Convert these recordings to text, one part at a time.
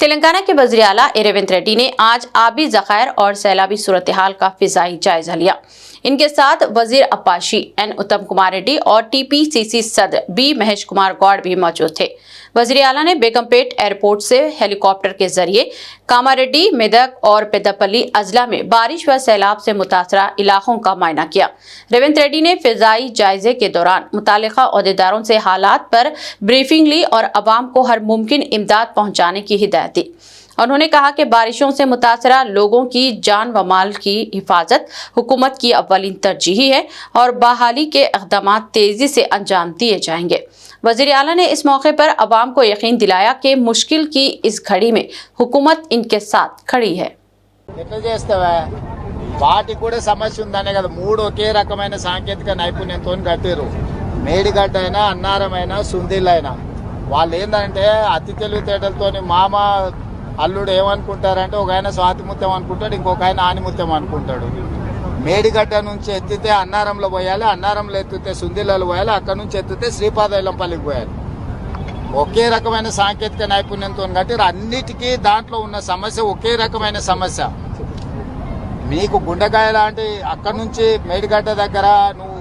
तेलंगाना के वज़ीर आला रेवंत रेड्डी ने आज आबी ज़खायर और सैलाबी सूरत हाल का फिजाई जायजा लिया। इनके साथ वजीर अब्बासी एन उत्तम कुमार रेड्डी और टीपीसीसी सदर बी महेश कुमार गौड़ भी मौजूद थे। वज़ीर आला ने बेगमपेट एयरपोर्ट से हेलीकॉप्टर के जरिए कामारेड्डी, मेदक और पेद्दापल्ली अजला में बारिश व सैलाब से मुतासरा इलाकों का मुआयना किया। रेवंत रेड्डी ने फिजाई जायजे के दौरान मुतालिका ओहदेदारों से हालात पर ब्रीफिंग ली और अवाम को हर मुमकिन इमदाद पहुँचाने की हिदायत दी। उन्होंने कहा कि बारिशों से मुतासरा लोगों की जान व माल की हिफाजत हुकूमत की अव्वलीन तरजीह है और बहाली के इक़दाम तेजी से अंजाम दिए जाएंगे। वज़ीर आला ने इस मौके पर अवाम को यकीन दिलाया कि मुश्किल की इस घड़ी में हुकूमत इनके साथ खड़ी है। వాటికి కూడా సమస్య ఉందనే కదా మూడు ఒకే రకమైన సాంకేతిక నైపుణ్యంతో కట్టారు. మేడిగడ్డ అయినా అన్నారమైనా సుందిలైనా వాళ్ళు ఏంటంటే అతి తెలివితేటలతోని మామ అల్లుడు ఏమనుకుంటారంటే ఒక ఆయన స్వాతి ముత్యం అనుకుంటాడు, ఇంకొక ఆయన ఆనిముత్యం అనుకుంటాడు. మేడిగడ్డ నుంచి ఎత్తితే అన్నారంలో పోయాలి, అన్నారంలో ఎత్తితే సుందిలలో పోయాలి, అక్కడ నుంచి ఎత్తితే శ్రీపాదైలంపల్లికి పోయాలి. ఒకే రకమైన సాంకేతిక నైపుణ్యంతో కట్టారు. అన్నిటికీ దాంట్లో ఉన్న సమస్య ఒకే రకమైన సమస్య. మీకు గుండెకాయ లాంటి అక్కడి నుంచి మేడిగడ్డ దగ్గర నువ్వు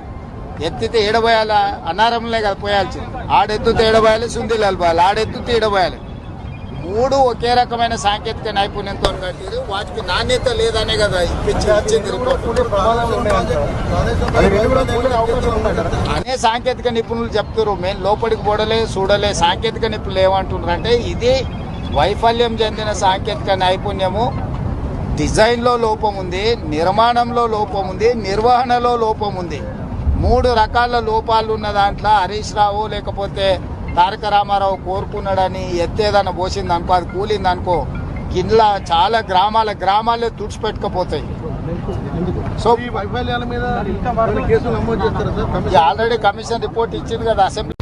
ఎత్తితే ఏడబోయాలా, అన్నారంలే కదా పోయాల్సింది. ఆడెత్తితే ఏడబోయాలి, సుందిలాలు పోయాలి, ఆడెత్తితే ఏడబోయాలి. మూడు ఒకే రకమైన సాంకేతిక నైపుణ్యంతో కట్టారు. వాటికి నాణ్యత లేదనే కదా ఇచ్చింది రిపోర్ట్ అనే సాంకేతిక నిపుణులు చెప్తారు. మేము లోపలికి పోడలే చూడలే. సాంకేతిక నిపుణులు ఏమంటున్నారంటే ఇది వైఫల్యం చెందిన సాంకేతిక నైపుణ్యము. డిజైన్లో లోపం ఉంది, నిర్మాణంలో లోపం ఉంది, నిర్వహణలో లోపం ఉంది. మూడు రకాల లోపాలు ఉన్న దాంట్లో హరీష్ రావు లేకపోతే తారక రామారావు కోరుకున్నాడని ఎత్తేదన్న పోసింది అనుకో, అది కూలింది అనుకో, గిన్నెల చాలా గ్రామాలే తుడిచిపెట్టుకపోతాయి. సో ఆల్రెడీ కమిషన్ రిపోర్ట్ ఇచ్చింది కదా అసెంబ్లీ.